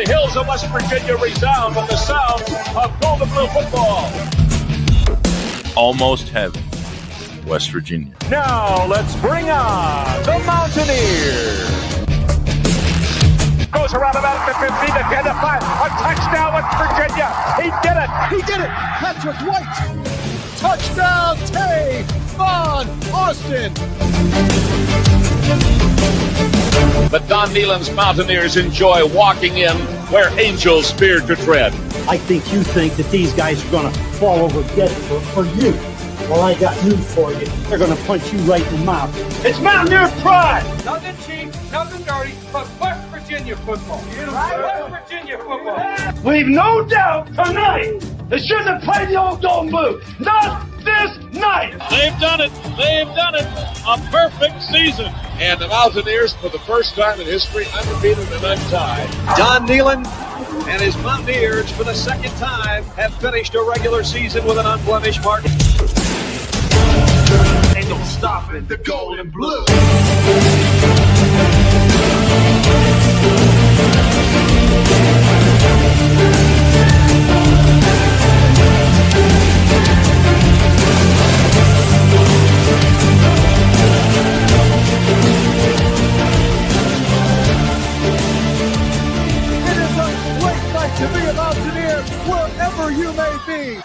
The hills of West Virginia resound with the sounds of gold and blue football. Almost heaven, West Virginia. Now let's bring on the Mountaineers. Goes around about the 50 to 10 to 5. A touchdown, West Virginia. He did it. He did it. Patrick White. Touchdown, Tavon Austin. The Don Nehlen's Mountaineers enjoy walking in where angels fear to tread. I think you think that these guys are going to fall over dead for you. Well, I got news for you. They're going to punch you right in the mouth. It's Mountaineer pride. Nothing cheap, nothing dirty, but West Virginia football. West Virginia football. We've no doubt tonight they shouldn't have played the old Golden Blue. Not this night. They've done it. They've done it. A perfect season. And the Mountaineers, for the first time in history, undefeated and untied. Don Nehlen and his Mountaineers, for the second time, have finished a regular season with an unblemished mark. Ain't no stopping the gold and blue. It is a great night to be a Mountaineer wherever you may be.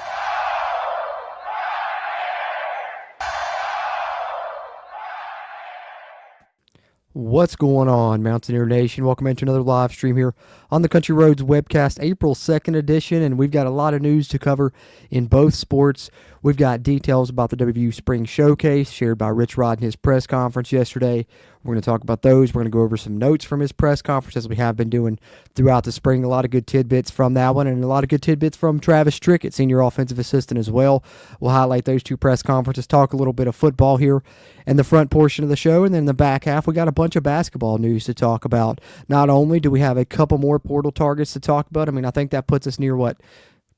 What's going on, Mountaineer Nation? Welcome into another live stream here on the Country Roads webcast, April 2nd edition, and we've got a lot of news to cover in both sports. We've got details about the WVU Spring Showcase shared by Rich Rod in his press conference yesterday. We're going to talk about those. We're going to go over some notes from his press conference, as we have been doing throughout the spring. A lot of good tidbits from that one, and a lot of good tidbits from Travis Trickett, senior offensive assistant, as well. We'll highlight those two press conferences, talk a little bit of football here in the front portion of the show, and then in the back half, we got a bunch of basketball news to talk about. Not only do we have a couple more portal targets to talk about, I think that puts us near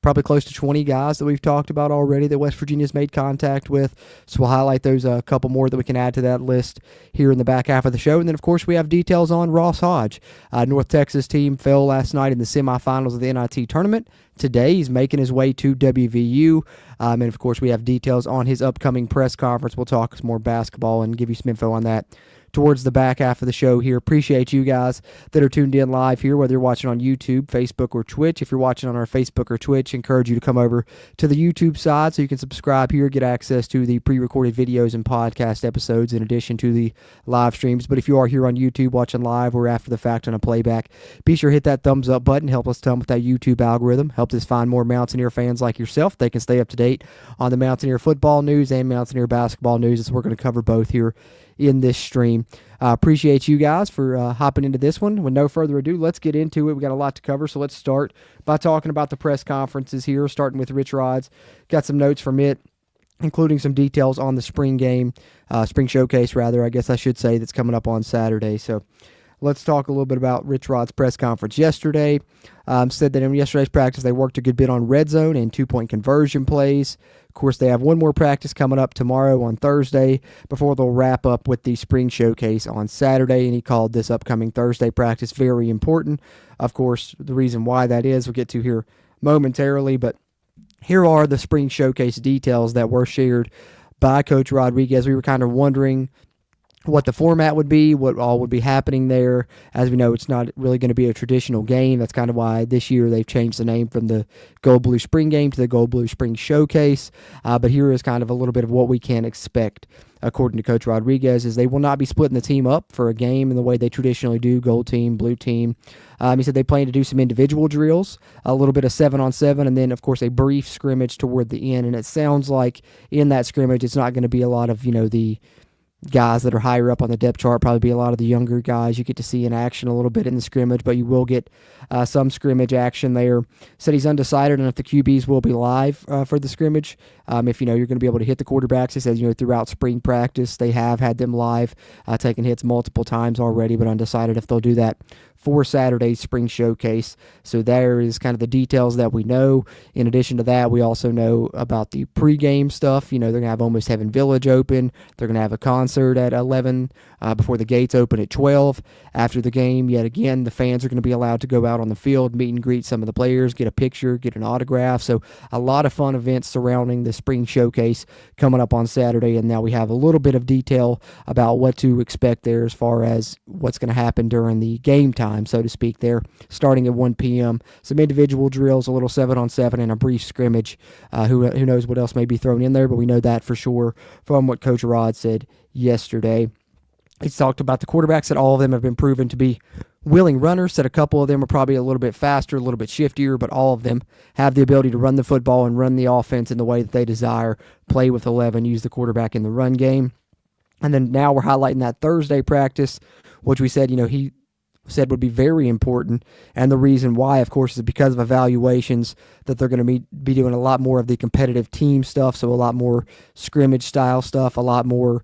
probably close to 20 guys that we've talked about already that West Virginia's made contact with. So we'll highlight those, a couple more that we can add to that list here in the back half of the show. And then, of course, we have details on Ross Hodge. North Texas team fell last night in the semifinals of the NIT tournament. Today, he's making his way to WVU. And, of course, we have details on his upcoming press conference. We'll talk some more basketball and give you some info on that towards the back half of the show here. Appreciate you guys that are tuned in live here, whether you're watching on YouTube, Facebook, or Twitch. If you're watching on our Facebook or Twitch, encourage you to come over to the YouTube side so you can subscribe here, get access to the pre-recorded videos and podcast episodes in addition to the live streams. But if you are here on YouTube watching live or after the fact on a playback, be sure to hit that thumbs up button. Help us with that YouTube algorithm. Help us find more Mountaineer fans like yourself. They can stay up to date on the Mountaineer football news and Mountaineer basketball news, as we're going to cover both here in this stream. Appreciate you guys for hopping into this one. With no further ado, let's get into it. We got a lot to cover, so let's start by talking about the press conferences here, starting with Rich Rod's. Got some notes from it, including some details on the spring showcase, I guess I should say, that's coming up on Saturday. So let's talk a little bit about Rich Rod's press conference yesterday. Said that in yesterday's practice, they worked a good bit on red zone and two-point conversion plays. Of course, they have one more practice coming up tomorrow on Thursday before they'll wrap up with the spring showcase on Saturday, and he called this upcoming Thursday practice very important. Of course, the reason why that is, we'll get to here momentarily, but here are the spring showcase details that were shared by Coach Rodriguez. We were kind of wondering what the format would be, what all would be happening there. As we know, it's not really going to be a traditional game. That's kind of why this year they've changed the name from the Gold Blue Spring Game to the Gold Blue Spring Showcase. But here is kind of a little bit of what we can expect, according to Coach Rodriguez, is they will not be splitting the team up for a game in the way they traditionally do, gold team, blue team. He said they plan to do some individual drills, a little bit of 7-on-7, and then, of course, a brief scrimmage toward the end. And it sounds like in that scrimmage it's not going to be a lot of, the guys that are higher up on the depth chart, probably be a lot of the younger guys you get to see in action a little bit in the scrimmage, but you will get some scrimmage action there. Said he's undecided on if the QBs will be live for the scrimmage. If you're going to be able to hit the quarterbacks, he says throughout spring practice they have had them live, taking hits multiple times already, but undecided if they'll do that for Saturday's spring showcase. So there is kind of the details that we know. In addition to that, we also know about the pregame stuff. They're going to have Almost Heaven Village open. They're going to have a concert at 11 before the gates open at 12. After the game, yet again, the fans are going to be allowed to go out on the field, meet and greet some of the players, get a picture, get an autograph. So a lot of fun events surrounding the spring showcase coming up on Saturday. And now we have a little bit of detail about what to expect there as far as what's going to happen during the game time, so to speak, there, starting at 1 p.m. Some individual drills, a little 7-on-7, and a brief scrimmage. Who knows what else may be thrown in there, but we know that for sure from what Coach Rod said yesterday. He's talked about the quarterbacks, that all of them have been proven to be willing runners, said a couple of them are probably a little bit faster, a little bit shiftier, but all of them have the ability to run the football and run the offense in the way that they desire, play with 11, use the quarterback in the run game. And then now we're highlighting that Thursday practice, which we said, he said would be very important. And the reason why, of course, is because of evaluations, that they're going to be doing a lot more of the competitive team stuff, so a lot more scrimmage style stuff, a lot more,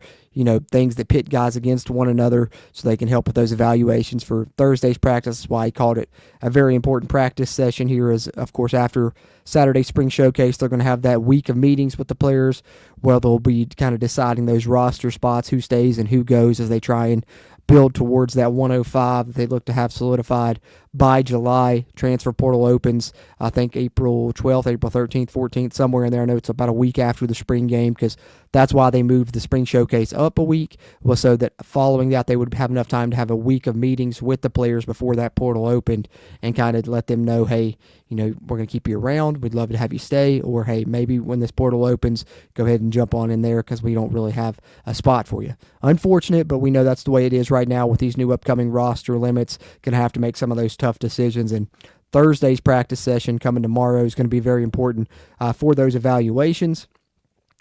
things that pit guys against one another so they can help with those evaluations for Thursday's practice. That's why he called it a very important practice session here. Is, of course, after Saturday's spring showcase, they're going to have that week of meetings with the players where they'll be kind of deciding those roster spots, who stays and who goes, as they try and build towards that 105 that they look to have solidified by July. Transfer portal opens, I think, April 12th, April 13th, 14th, somewhere in there. I know it's about a week after the spring game, because that's why they moved the spring showcase up a week, was so that following that they would have enough time to have a week of meetings with the players before that portal opened and kind of let them know, hey, we're going to keep you around. We'd love to have you stay. Or, hey, maybe when this portal opens, go ahead and jump on in there because we don't really have a spot for you. Unfortunate, but we know that's the way it is right now with these new upcoming roster limits. Going to have to make some of those tough decisions. And Thursday's practice session coming tomorrow is going to be very important for those evaluations.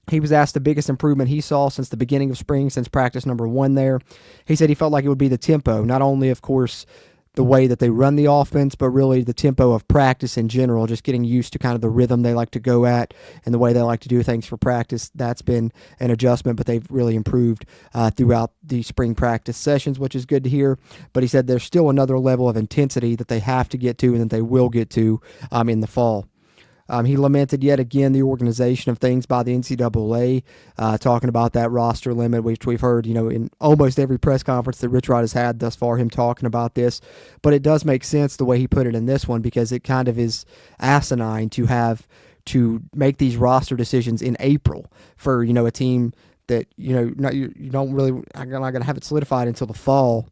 He was asked the biggest improvement he saw since the beginning of spring, since practice number 1 there. He said he felt like it would be the tempo, not only, of course, the way that they run the offense, but really the tempo of practice in general, just getting used to kind of the rhythm they like to go at and the way they like to do things for practice. That's been an adjustment, but they've really improved throughout the spring practice sessions, which is good to hear. But he said there's still another level of intensity that they have to get to and that they will get to in the fall. He lamented yet again the organization of things by the NCAA, talking about that roster limit, which we've heard, in almost every press conference that Rich Rod has had thus far, him talking about this. But it does make sense the way he put it in this one, because it kind of is asinine to have to make these roster decisions in April for, a team that, you don't really, I'm not going to have it solidified until the fall.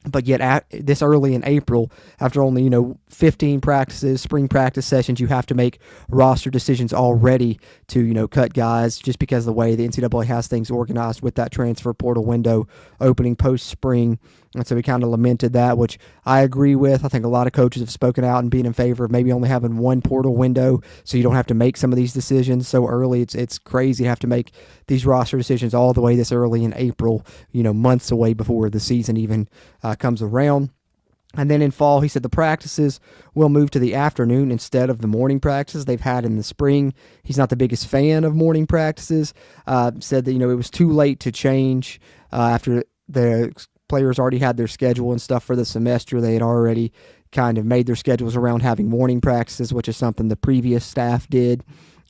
But yet this early in April, after only, 15 practices, spring practice sessions, you have to make roster decisions already to, cut guys, just because of the way the NCAA has things organized with that transfer portal window opening post-spring. And so we kind of lamented that, which I agree with. I think a lot of coaches have spoken out and been in favor of maybe only having one portal window so you don't have to make some of these decisions so early. It's crazy to have to make these roster decisions all the way this early in April, months away before the season even comes around. And then in fall, he said the practices will move to the afternoon instead of the morning practices they've had in the spring. He's not the biggest fan of morning practices. Said that, it was too late to change after the players already had their schedule and stuff for the semester. They had already kind of made their schedules around having morning practices, which is something the previous staff did.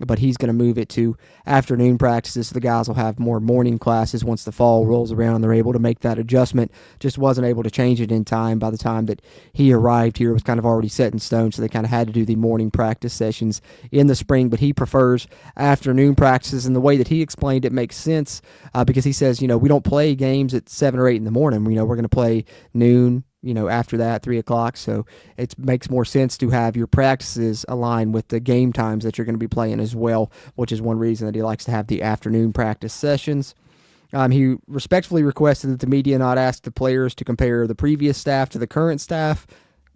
But he's going to move it to afternoon practices, so the guys will have more morning classes once the fall rolls around and they're able to make that adjustment. Just wasn't able to change it in time. By the time that he arrived here, it was kind of already set in stone, so they kind of had to do the morning practice sessions in the spring. But he prefers afternoon practices, and the way that he explained it makes sense because he says, we don't play games at 7 or 8 in the morning. We're going to play noon, after that, 3 o'clock. So it makes more sense to have your practices align with the game times that you're going to be playing as well, which is one reason that he likes to have the afternoon practice sessions. He respectfully requested that the media not ask the players to compare the previous staff to the current staff.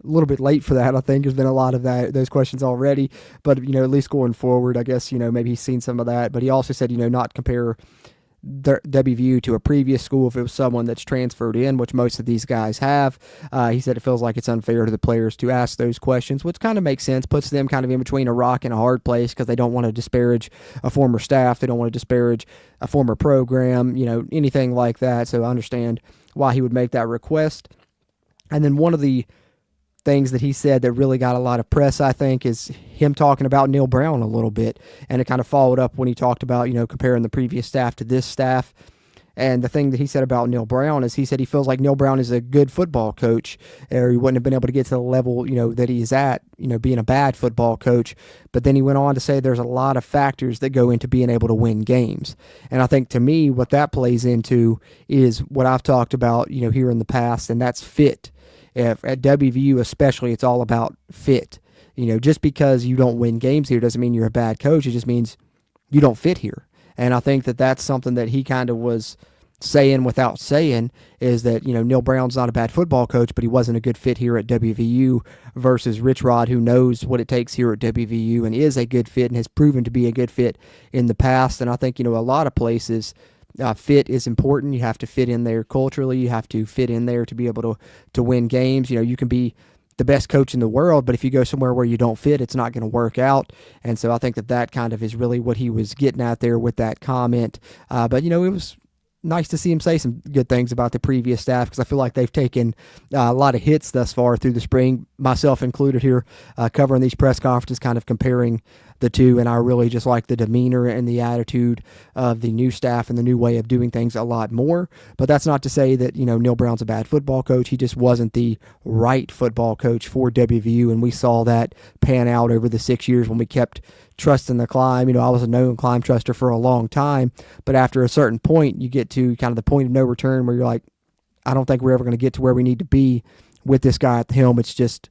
A little bit late for that. I think there's been a lot of those questions already, but, at least going forward, I guess, maybe he's seen some of that. But he also said, not compare the WVU to a previous school if it was someone that's transferred in, which most of these guys have. He said it feels like it's unfair to the players to ask those questions, which kind of makes sense, puts them kind of in between a rock and a hard place because they don't want to disparage a former staff. They don't want to disparage a former program, anything like that. So I understand why he would make that request. And then one of the things that he said that really got a lot of press, I think, is him talking about Neil Brown a little bit. And it kind of followed up when he talked about, comparing the previous staff to this staff. And the thing that he said about Neil Brown is he said he feels like Neil Brown is a good football coach, or he wouldn't have been able to get to the level, that he is at, being a bad football coach. But then he went on to say there's a lot of factors that go into being able to win games. And I think, to me, what that plays into is what I've talked about, here in the past, and that's fit. At WVU especially, it's all about fit. Just because you don't win games here doesn't mean you're a bad coach. It just means you don't fit here. And I think that that's something that he kind of was saying without saying, is that, Neil Brown's not a bad football coach, but he wasn't a good fit here at WVU, versus Rich Rod, who knows what it takes here at WVU and is a good fit and has proven to be a good fit in the past. And I think, a lot of places, fit is important. You have to fit in there culturally. You have to fit in there to be able to win games. You can be the best coach in the world, but if you go somewhere where you don't fit, it's not going to work out. And so I think that kind of is really what he was getting at there with that comment. But, it was nice to see him say some good things about the previous staff, because I feel like they've taken a lot of hits thus far through the spring, myself included here, covering these press conferences, kind of comparing the two. And I really just like the demeanor and the attitude of the new staff and the new way of doing things a lot more. But that's not to say that, Neil Brown's a bad football coach. He just wasn't the right football coach for WVU. And we saw that pan out over the 6 years when we kept trusting the climb. I was a known climb truster for a long time, but after a certain point, you get to kind of the point of no return where you're like, I don't think we're ever going to get to where we need to be with this guy at the helm. It's just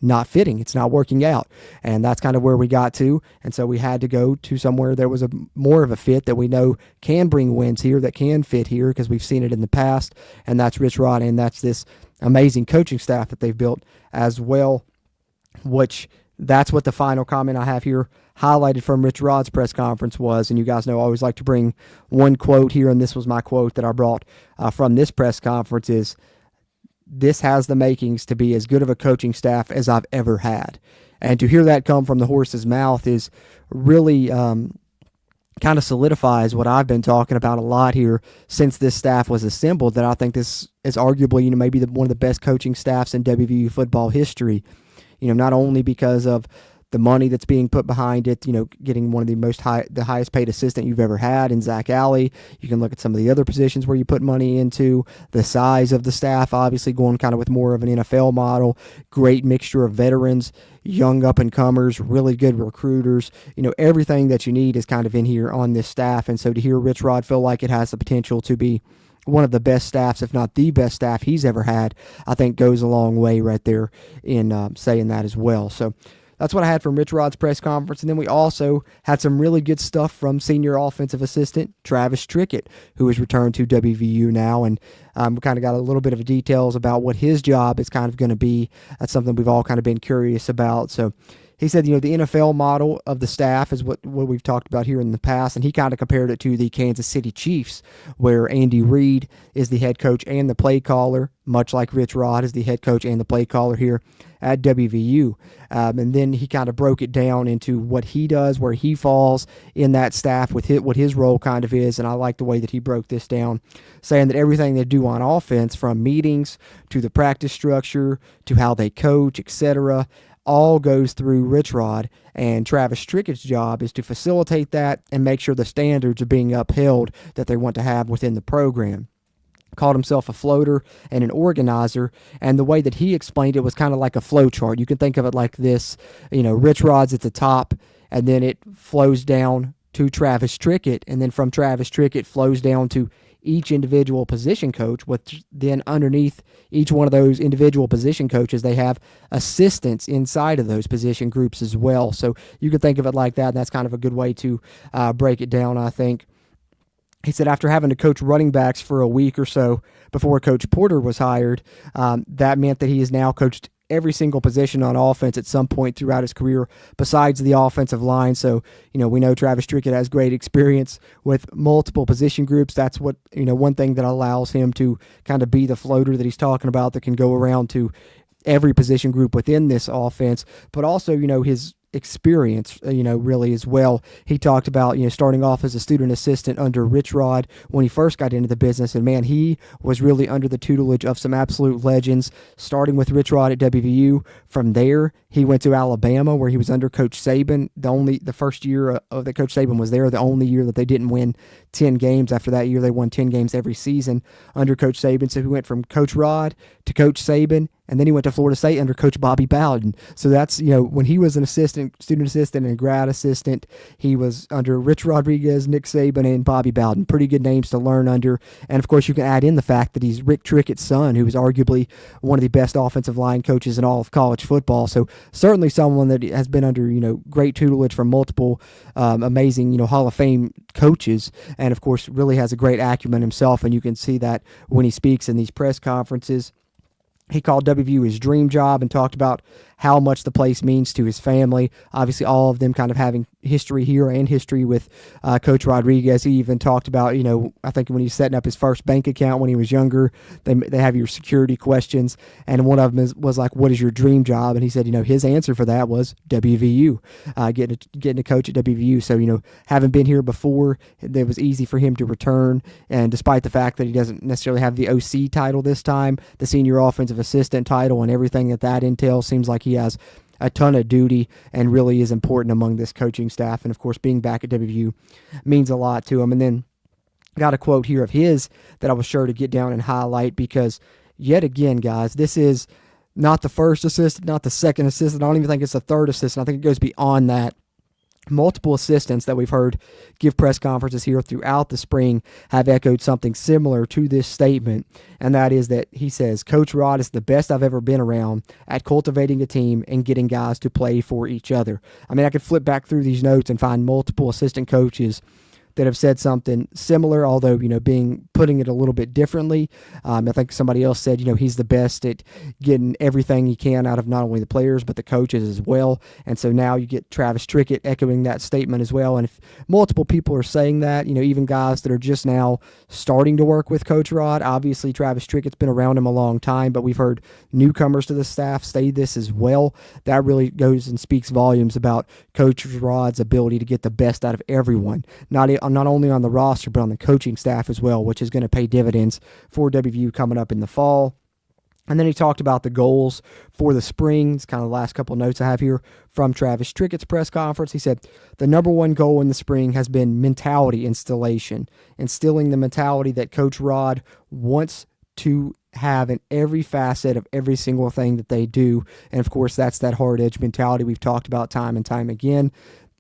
not fitting. It's not working out. And that's kind of where we got to. And so we had to go to somewhere there was more of a fit that we know can bring wins here, that can fit here, because we've seen it in the past. And that's Rich Rod, and that's this amazing coaching staff that they've built as well, which that's what the final comment I have here highlighted from Rich Rod's press conference was. And you guys know I always like to bring one quote here, and this was my quote that I brought from this press conference is, "This has the makings to be as good of a coaching staff as I've ever had." And to hear that come from the horse's mouth is really kind of solidifies what I've been talking about a lot here since this staff was assembled, that I think this is arguably, maybe one of the best coaching staffs in WVU football history. Not only because of the money that's being put behind it, getting one of the highest paid assistant you've ever had in Zach Alley. You can look at some of the other positions where you put money into, the size of the staff, obviously going kind of with more of an NFL model, great mixture of veterans, young up-and-comers, really good recruiters. Everything that you need is kind of in here on this staff. And so to hear Rich Rod feel like it has the potential to be one of the best staffs, if not the best staff he's ever had, I think goes a long way right there in saying that as well. So that's what I had from Rich Rod's press conference. And then we also had some really good stuff from senior offensive assistant Travis Trickett, who has returned to WVU now. And we kind of got a little bit of details about what his job is kind of going to be. That's something we've all kind of been curious about. So he said, the NFL model of the staff is what we've talked about here in the past, and he kind of compared it to the Kansas City Chiefs, where Andy Reid is the head coach and the play caller, much like Rich Rod is the head coach and the play caller here at WVU. And then he kind of broke it down into what he does, where he falls in that staff, with what his role kind of is, and I like the way that he broke this down, saying that everything they do on offense, from meetings to the practice structure to how they coach, etc., all goes through Rich Rod, and Travis Trickett's job is to facilitate that and make sure the standards are being upheld that they want to have within the program. Called himself a floater and an organizer, and the way that he explained it was kind of like a flow chart. You can think of it like this, Rich Rod's at the top, and then it flows down to Travis Trickett, and then from Travis Trickett flows down to each individual position coach, which then underneath each one of those individual position coaches, they have assistants inside of those position groups as well. So you can think of it like that, and that's kind of a good way to break it down, I think. He said after having to coach running backs for a week or so before Coach Porter was hired, that meant that he has now coached every single position on offense at some point throughout his career besides the offensive line. So, we know Travis Trickett has great experience with multiple position groups. That's what, one thing that allows him to kind of be the floater that he's talking about, that can go around to every position group within this offense. But also, his experience, really as well. He talked about, starting off as a student assistant under Rich Rod when he first got into the business. And man, he was really under the tutelage of some absolute legends, starting with Rich Rod at WVU. From there, he went to Alabama where he was under Coach Saban. The first year that Coach Saban was there, the only year that they didn't win 10 games. After that year, they won 10 games every season under Coach Saban. So he went from Coach Rod to Coach Saban, and then he went to Florida State under Coach Bobby Bowden. So that's, when he was an student assistant and grad assistant, he was under Rich Rodriguez, Nick Saban, and Bobby Bowden. Pretty good names to learn under. And of course, you can add in the fact that he's Rick Trickett's son, who is arguably one of the best offensive line coaches in all of college football. So certainly someone that has been under, great tutelage from multiple amazing, Hall of Fame coaches. And of course, really has a great acumen himself. And you can see that when he speaks in these press conferences. He called WVU his dream job and talked about how much the place means to his family. Obviously, all of them kind of having history here and history with Coach Rodriguez. He even talked about, I think when he was setting up his first bank account when he was younger, they have your security questions. And one of them was like, what is your dream job? And he said, his answer for that was WVU, getting to coach at WVU. So, having been here before, it was easy for him to return. And despite the fact that he doesn't necessarily have the OC title this time, the senior offensive assistant title and everything that entails, seems like he has a ton of duty and really is important among this coaching staff. And of course, being back at WVU means a lot to him. And then got a quote here of his that I was sure to get down and highlight, because yet again, guys, this is not the first assistant, not the second assistant. I don't even think it's the third assistant. I think it goes beyond that. Multiple assistants that we've heard give press conferences here throughout the spring have echoed something similar to this statement, and that is that he says, Coach Rod is the best I've ever been around at cultivating a team and getting guys to play for each other. I mean, I could flip back through these notes and find multiple assistant coaches that have said something similar, although, putting it a little bit differently. I think somebody else said, he's the best at getting everything he can out of not only the players, but the coaches as well. And so now you get Travis Trickett echoing that statement as well. And if multiple people are saying that, even guys that are just now starting to work with Coach Rod, obviously Travis Trickett's been around him a long time, but we've heard newcomers to the staff say this as well. That really goes and speaks volumes about Coach Rod's ability to get the best out of everyone, not only on the roster, but on the coaching staff as well, which is going to pay dividends for WVU coming up in the fall. And then he talked about the goals for the spring. It's kind of the last couple of notes I have here from Travis Trickett's press conference. He said, the number one goal in the spring has been mentality installation, instilling the mentality that Coach Rod wants to have in every facet of every single thing that they do. And of course, that's that hard edge mentality we've talked about time and time again.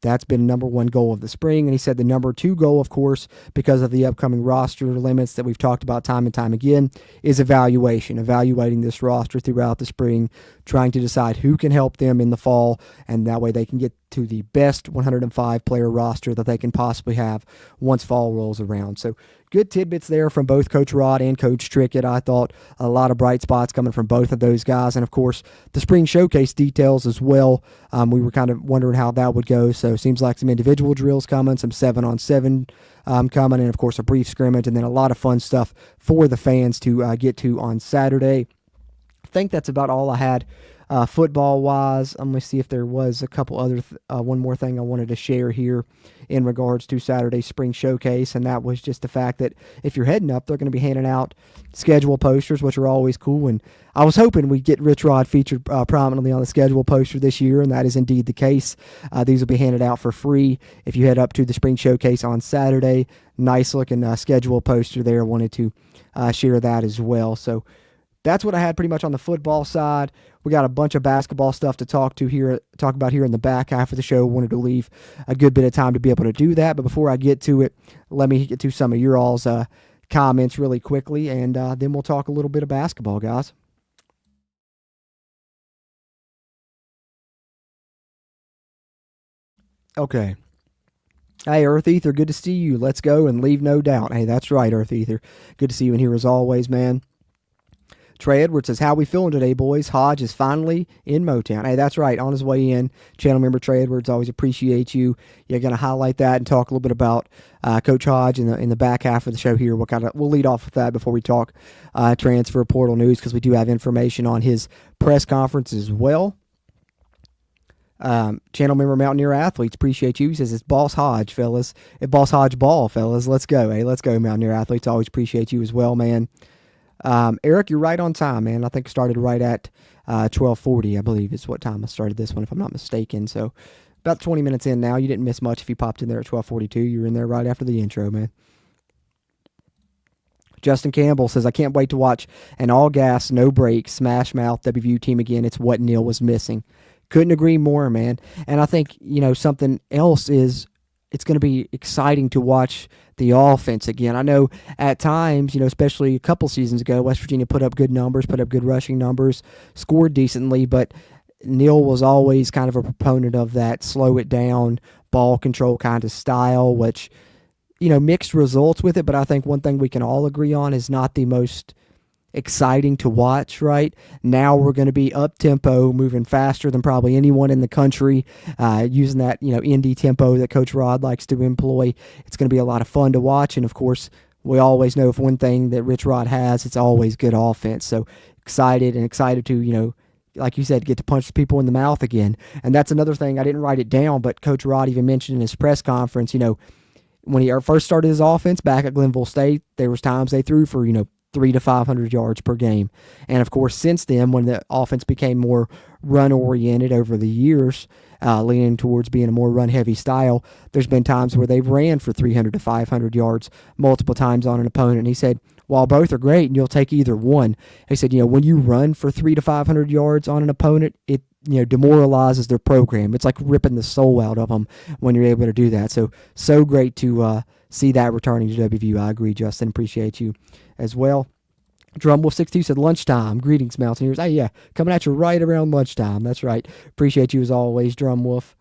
That's been number one goal of the spring. And he said the number two goal, of course, because of the upcoming roster limits that we've talked about time and time again, is evaluating this roster throughout the spring, trying to decide who can help them in the fall, and that way they can get to the best 105-player roster that they can possibly have once fall rolls around. So good tidbits there from both Coach Rod and Coach Trickett. I thought a lot of bright spots coming from both of those guys. And, of course, the spring showcase details as well. We were kind of wondering how that would go. So it seems like some individual drills coming, some 7-on-7 coming, and, of course, a brief scrimmage, and then a lot of fun stuff for the fans to get to on Saturday. I think that's about all I had football-wise. I'm going to see if there was a couple other one more thing I wanted to share here in regards to Saturday's spring showcase, and that was just the fact that if you're heading up, they're going to be handing out schedule posters, which are always cool, and I was hoping we'd get Rich Rod featured prominently on the schedule poster this year, and that is indeed the case. These will be handed out for free if you head up to the spring showcase on Saturday. Nice-looking schedule poster there. I wanted to share that as well, so that's what I had pretty much on the football side. We got a bunch of basketball stuff to talk about here in the back half of the show. Wanted to leave a good bit of time to be able to do that. But before I get to it, let me get to some of your all's comments really quickly, and then we'll talk a little bit of basketball, guys. Okay. Hey, Earth Ether, good to see you. Let's go and leave no doubt. Hey, that's right, Earth Ether. Good to see you in here as always, man. Trey Edwards says, how we feeling today, boys? Hodge is finally in Motown. Hey, that's right, on his way in. Channel member Trey Edwards, always appreciate you. You're going to highlight that and talk a little bit about Coach Hodge in the back half of the show here. We'll lead off with that before we talk transfer portal news, because we do have information on his press conference as well. Channel member Mountaineer Athletes, appreciate you. He says it's Boss Hodge, fellas. It's Boss Hodge ball, fellas. Let's go. Hey, let's go, Mountaineer Athletes. Always appreciate you as well, man. Eric, you're right on time, man. I think it started right at 12:40, I believe is what time I started this one, if I'm not mistaken. So about 20 minutes in now. You didn't miss much if you popped in there at 12:42. You were in there right after the intro, man. Justin Campbell says, I can't wait to watch an all-gas, no-break, smash-mouth WVU team again. It's what Neil was missing. Couldn't agree more, man. And I think, something else is it's going to be exciting to watch the offense again. I know at times, especially a couple seasons ago, West Virginia put up good numbers, put up good rushing numbers, scored decently, but Neil was always kind of a proponent of that slow it down, ball control kind of style, which, mixed results with it. But I think one thing we can all agree on is not the most exciting to watch. Right now we're going to be up tempo, moving faster than probably anyone in the country, using that indie tempo that Coach Rod likes to employ. It's going to be a lot of fun to watch, and of course we always know if one thing that Rich Rod has, it's always good offense. So excited to like you said, get to punch people in the mouth again. And that's another thing, I didn't write it down, but Coach Rod even mentioned in his press conference, when he first started his offense back at Glenville State, there was times they threw for 300 to 500 yards per game. And of course, since then, when the offense became more run-oriented over the years, leaning towards being a more run-heavy style, there's been times where they've ran for 300 to 500 yards multiple times on an opponent. And he said, while both are great and you'll take either one, he said, when you run for 300 to 500 yards on an opponent, it demoralizes their program. It's like ripping the soul out of them when you're able to do that. So great to see that returning to WVU. I agree, Justin. Appreciate you as well. Drumwolf62 said, lunchtime. Greetings, Mountaineers. Hey, yeah, coming at you right around lunchtime. That's right. Appreciate you as always, Drumwolf.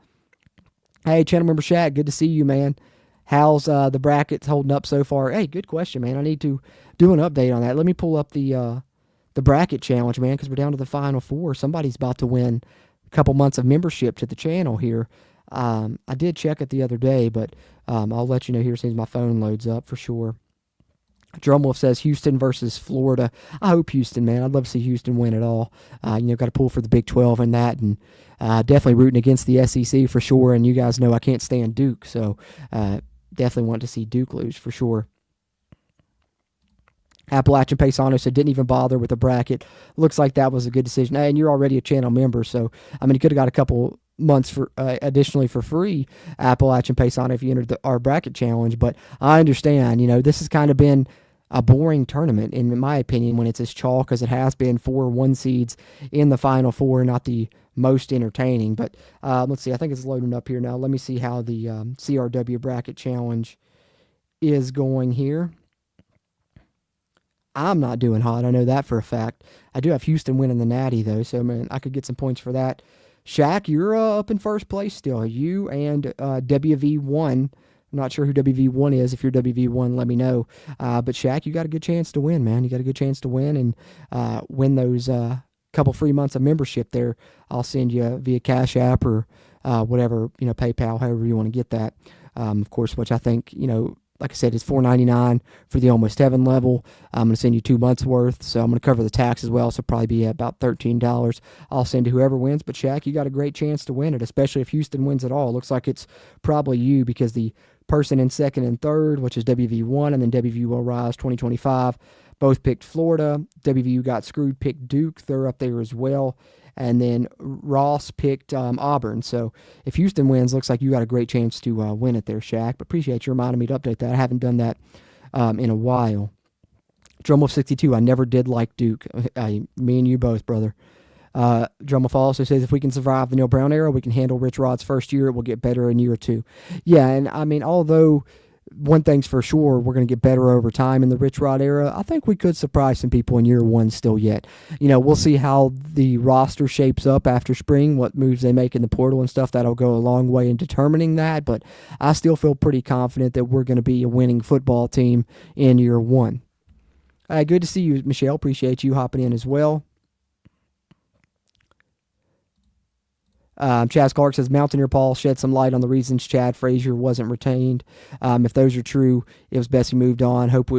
Hey, channel member Shaq, good to see you, man. How's the brackets holding up so far? Hey, good question, man. I need to do an update on that. Let me pull up the bracket challenge, man, because we're down to the final four. Somebody's about to win a couple months of membership to the channel here. I did check it the other day, but I'll let you know here as soon as my phone loads up for sure. Drumwolf says Houston versus Florida. I hope Houston, man. I'd love to see Houston win it all. Got to pull for the Big 12 in that, and definitely rooting against the SEC for sure. And you guys know I can't stand Duke, so definitely want to see Duke lose for sure. Appalachian Paisano said didn't even bother with the bracket. Looks like that was a good decision. And you're already a channel member, so you could have got a couple months for additionally for free, Appalachian Paisano, if you entered our bracket challenge. But I understand, this has kind of been a boring tournament, in my opinion, when it's as chalk as it has been. 4 1 seeds in the Final Four, not the most entertaining. But let's see, I think it's loading up here now. Let me see how the CRW bracket challenge is going here. I'm not doing hot. I know that for a fact. I do have Houston winning the Natty, though, so, man, I could get some points for that. Shaq, you're up in first place still. You and WV1. I'm not sure who WV1 is. If you're WV1, let me know. But, Shaq, you got a good chance to win, man. You got a good chance to win and win those couple free months of membership there. I'll send you via Cash App or whatever, PayPal, however you want to get that. Of course, which I think, like I said, it's $4.99 for the Almost Heaven level. I'm going to send you 2 months worth, so I'm going to cover the tax as well, so probably be about $13. I'll send to whoever wins, but Shaq, you got a great chance to win it, especially if Houston wins it all. Looks like it's probably you, because the person in second and third, which is WV1, and then WVU Will Rise 2025, both picked Florida. WVU got screwed, picked Duke. They're up there as well. And then Ross picked Auburn. So if Houston wins, looks like you got a great chance to win it there, Shaq. But appreciate you reminding me to update that. I haven't done that in a while. Drumwolf62, I never did like Duke. Me and you both, brother. Drumwolf also says if we can survive the Neil Brown era, we can handle Rich Rod's first year. It will get better in year 2. Yeah, and although one thing's for sure, we're going to get better over time in the Rich Rod era. I think we could surprise some people in year 1 still yet. We'll see how the roster shapes up after spring, what moves they make in the portal and stuff. That'll go a long way in determining that, but I still feel pretty confident that we're going to be a winning football team in year 1. Good to see you, Michelle. Appreciate you hopping in as well. Chaz Clark says, Mountaineer Paul shed some light on the reasons Chad Frazier wasn't retained. If those are true, it was best he moved on. Hope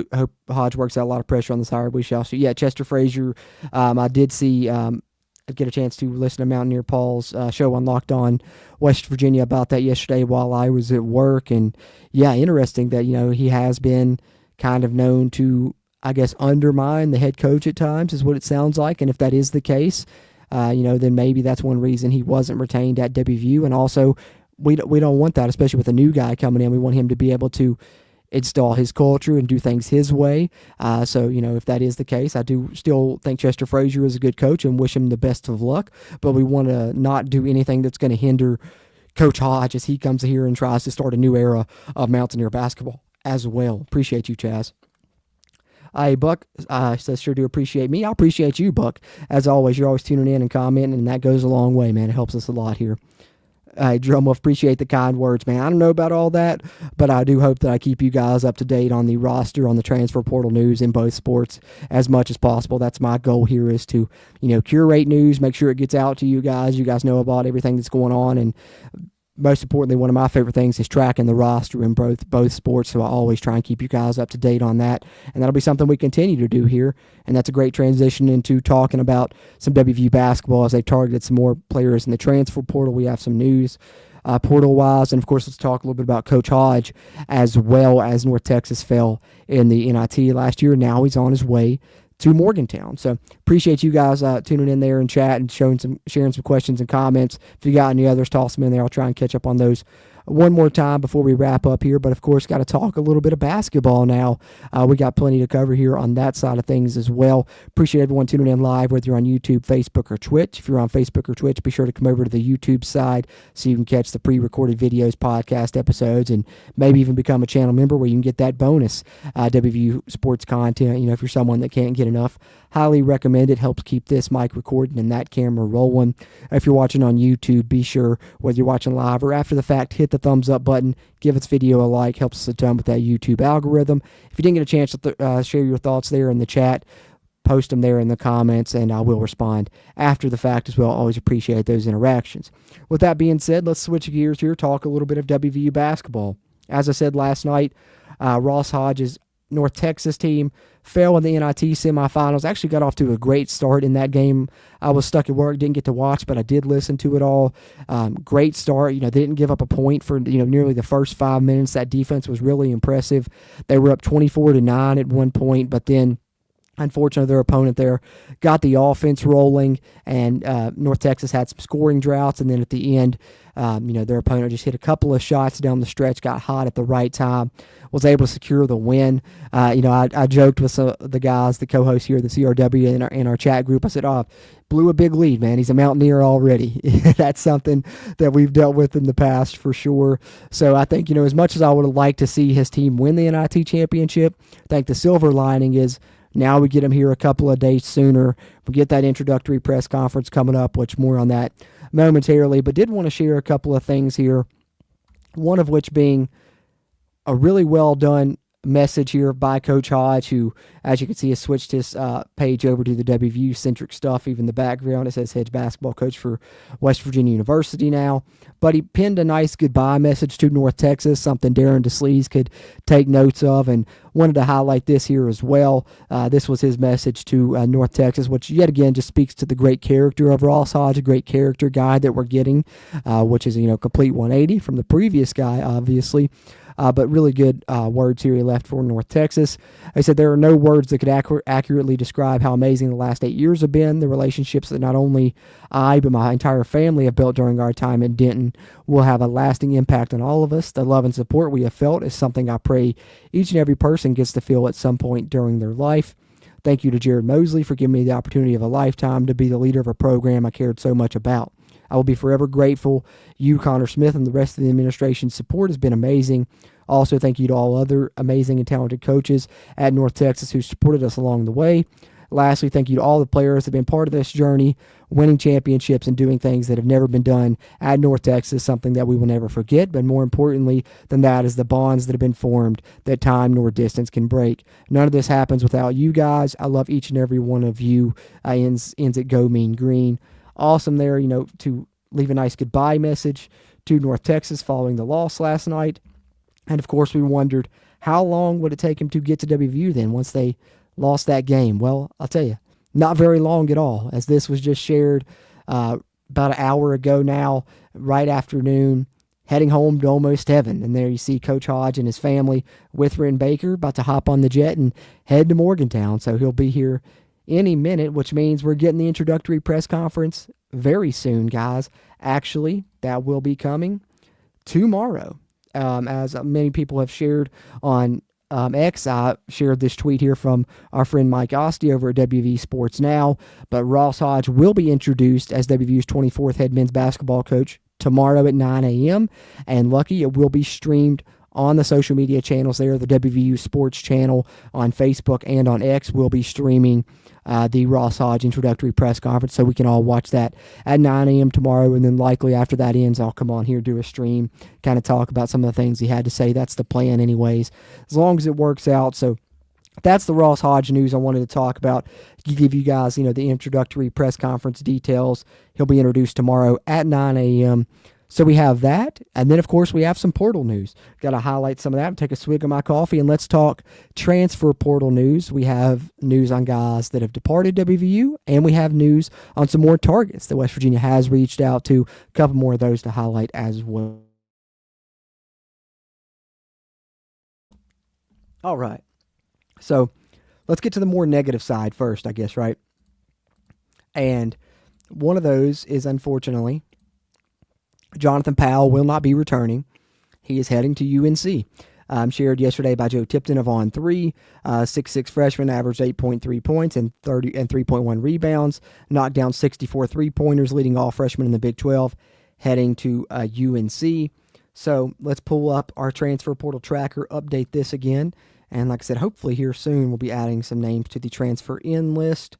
Hodge works out a lot of pressure on this hire. We shall see. Yeah, Chester Frazier, I did see get a chance to listen to Mountaineer Paul's show on Locked On West Virginia about that yesterday while I was at work. And yeah, interesting that, he has been kind of known to, I guess, undermine the head coach at times is what it sounds like. And if that is the case, then maybe that's one reason he wasn't retained at WVU. And also, we don't want that, especially with a new guy coming in. We want him to be able to install his culture and do things his way. So, if that is the case, I do still think Chester Frazier is a good coach and wish him the best of luck. But we want to not do anything that's going to hinder Coach Hodge as he comes here and tries to start a new era of Mountaineer basketball as well. Appreciate you, Chaz. Hey, Buck says, sure do appreciate me. I appreciate you, Buck. As always, you're always tuning in and commenting, and that goes a long way, man. It helps us a lot here. Drumwolf, appreciate the kind words, man. I don't know about all that, but I do hope that I keep you guys up to date on the roster, on the transfer portal news in both sports as much as possible. That's my goal here, is to, curate news, make sure it gets out to you guys. You guys know about everything that's going on, and most importantly, one of my favorite things is tracking the roster in both sports, so I always try and keep you guys up to date on that, and that'll be something we continue to do here, and that's a great transition into talking about some WVU basketball as they targeted some more players in the transfer portal. We have some news portal-wise, and of course, let's talk a little bit about Coach Hodge, as well as North Texas fell in the NIT last year. Now he's on his way to Morgantown. So appreciate you guys tuning in there and chat and sharing some questions and comments. If you got any others, toss them in there. I'll try and catch up on those one more time before we wrap up here. But of course, got to talk a little bit of basketball now. We got plenty to cover here on that side of things as well. Appreciate everyone tuning in live, whether you're on YouTube, Facebook, or Twitch. If you're on Facebook or Twitch, be sure to come over to the YouTube side so you can catch the pre-recorded videos, podcast episodes, and maybe even become a channel member where you can get that bonus WVU sports content. If you're someone that can't get enough, highly recommend it. Helps keep this mic recording and that camera rolling. If you're watching on YouTube, be sure, whether you're watching live or after the fact, hit the thumbs up button, give this video a like, helps us a ton with that YouTube algorithm. If you didn't get a chance to share your thoughts there in the chat, post them there in the comments, and I will respond after the fact as well. Always appreciate those interactions. With that being said, let's switch gears here, talk a little bit of WVU basketball. As I said last night, Ross Hodge's North Texas team fell in the NIT semifinals. Actually got off to a great start in that game. I was stuck at work, didn't get to watch, but I did listen to it all. Great start. They didn't give up a point for nearly the first 5 minutes. That defense was really impressive. They were up 24-9 at one point, but then unfortunately, their opponent there got the offense rolling, and North Texas had some scoring droughts, and then at the end, their opponent just hit a couple of shots down the stretch, got hot at the right time, was able to secure the win. I joked with the guys, the co-hosts here, the CRW, in our chat group. I said, blew a big lead, man. He's a Mountaineer already. That's something that we've dealt with in the past for sure. So I think, as much as I would have liked to see his team win the NIT championship, I think the silver lining is now we get him here a couple of days sooner. We get that introductory press conference coming up, which more on that momentarily, but did want to share a couple of things here, one of which being a really well done message here by Coach Hodge, who, as you can see, has switched his page over to the WVU-centric stuff. Even the background, it says head basketball coach for West Virginia University now. But he penned a nice goodbye message to North Texas, something Darren DeSlees could take notes of, and wanted to highlight this here as well. This was his message to North Texas, which yet again just speaks to the great character of Ross Hodge, a great character guy that we're getting, which is, complete 180 from the previous guy, obviously. But really good words here he left for North Texas. He said there are no words that could accurately describe how amazing the last 8 years have been. The relationships that not only I, but my entire family have built during our time in Denton will have a lasting impact on all of us. The love and support we have felt is something I pray each and every person gets to feel at some point during their life. Thank you to Jared Mosley for giving me the opportunity of a lifetime to be the leader of a program I cared so much about. I will be forever grateful. You, Connor Smith, and the rest of the administration's support has been amazing. Also, thank you to all other amazing and talented coaches at North Texas who supported us along the way. Lastly, thank you to all the players that have been part of this journey, winning championships and doing things that have never been done at North Texas, something that we will never forget. But more importantly than that is the bonds that have been formed that time nor distance can break. None of this happens without you guys. I love each and every one of you. Ends at Go Mean Green. Awesome there, to leave a nice goodbye message to North Texas following the loss last night. And of course, we wondered how long would it take him to get to WVU then once they lost that game. Well, I'll tell you, not very long at all, as this was just shared about an hour ago now, right afternoon, heading home to almost heaven. And there you see Coach Hodge and his family, Withrow and Baker, about to hop on the jet and head to Morgantown. So he'll be here any minute, which means we're getting the introductory press conference very soon, guys. Actually, that will be coming tomorrow. As many people have shared on X, I shared this tweet here from our friend Mike Osti over at WV Sports Now, but Ross Hodge will be introduced as WVU's 24th head men's basketball coach tomorrow at 9 a.m. And lucky, it will be streamed on the social media channels there. The WVU Sports channel on Facebook and on X will be streaming the Ross Hodge introductory press conference, so we can all watch that at 9 a.m. tomorrow. And then likely after that ends, I'll come on here, do a stream, kind of talk about some of the things he had to say. That's the plan anyways, as long as it works out. So that's the Ross Hodge news I wanted to talk about. Give you guys, the introductory press conference details. He'll be introduced tomorrow at 9 a.m. So we have that, and then, of course, we have some portal news. Got to highlight some of that, take a swig of my coffee, and let's talk transfer portal news. We have news on guys that have departed WVU, and we have news on some more targets that West Virginia has reached out to. A couple more of those to highlight as well. All right. So let's get to the more negative side first, I guess, right? And one of those is, unfortunately, Jonathan Powell will not be returning. He is heading to UNC. Shared yesterday by Joe Tipton of On3. 6'6" freshman, averaged 8.3 points and 3.1 rebounds. Knocked down 64 three-pointers, leading all freshmen in the Big 12, heading to UNC. So let's pull up our transfer portal tracker, update this again. And like I said, hopefully here soon we'll be adding some names to the transfer in list.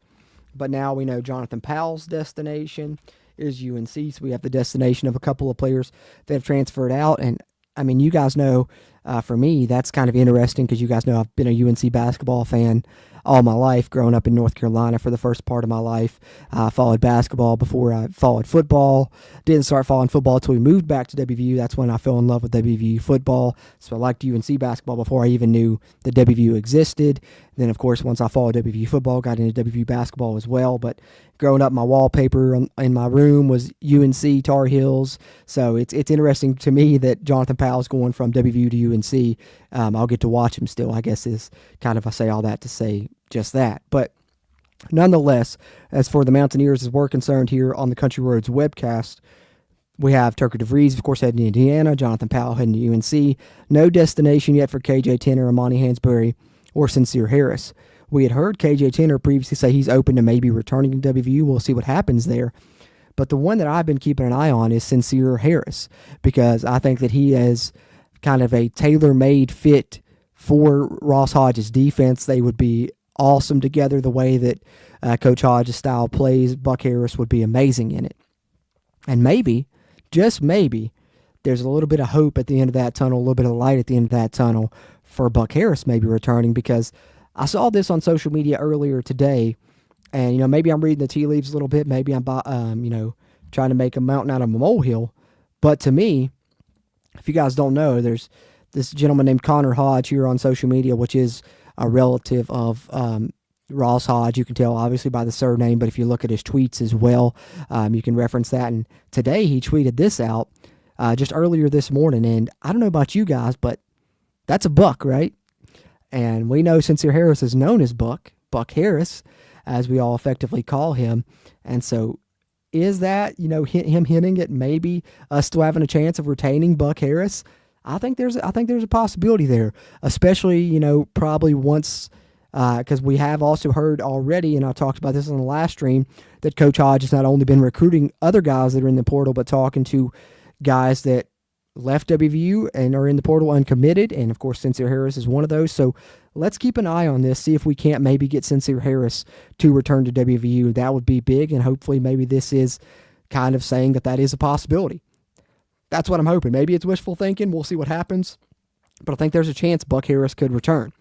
But now we know Jonathan Powell's destination is UNC, so we have the destination of a couple of players that have transferred out. And I mean, you guys know, for me, that's kind of interesting because you guys know I've been a UNC basketball fan all my life, growing up in North Carolina for the first part of my life. I followed basketball before I followed football. Didn't start following football until we moved back to WVU. That's when I fell in love with WVU football. So I liked UNC basketball before I even knew that WVU existed. Then, of course, once I followed WVU football, got into WVU basketball as well. But growing up, my wallpaper in my room was UNC Tar Heels. So it's interesting to me that Jonathan Powell's going from WVU to UNC. I'll get to watch him still, I guess, is kind of, I say all that to say just that. But nonetheless, as for the Mountaineers as we're concerned here on the Country Roads webcast, we have Tucker DeVries, of course, heading to Indiana, Jonathan Powell heading to UNC. No destination yet for KJ Tenner, Amani Hansberry, or Sincere Harris. We had heard KJ Tenner previously say he's open to maybe returning to WVU. We'll see what happens there. But the one that I've been keeping an eye on is Sincere Harris, because I think that he is kind of a tailor-made fit for Ross Hodge's defense. They would be awesome together. The way that Coach Hodge's style plays, Buck Harris would be amazing in it. And maybe, just maybe, there's a little bit of hope at the end of that tunnel, a little bit of light at the end of that tunnel for Buck Harris maybe returning, because I saw this on social media earlier today, and, maybe I'm reading the tea leaves a little bit. Maybe I'm, trying to make a mountain out of a molehill. But to me, if you guys don't know, there's this gentleman named Connor Hodge here on social media, which is a relative of Ross Hodge. You can tell obviously by the surname, but if you look at his tweets as well, you can reference that. And today he tweeted this out just earlier this morning. And I don't know about you guys, but that's a Buck, right? And we know Sincere Harris is known as Buck Harris, as we all effectively call him. And so is that, him hinting at maybe us still having a chance of retaining Buck Harris? I think there's a possibility there, especially, probably once, because we have also heard already, and I talked about this on the last stream, that Coach Hodge has not only been recruiting other guys that are in the portal, but talking to guys that left WVU and are in the portal uncommitted, and of course Sincere Harris is one of those. So let's keep an eye on this, see if we can't maybe get Sincere Harris to return to WVU. That would be big, and hopefully maybe this is kind of saying that is a possibility. That's what I'm hoping. Maybe it's wishful thinking. We'll see what happens, but I think there's a chance Buck Harris could return.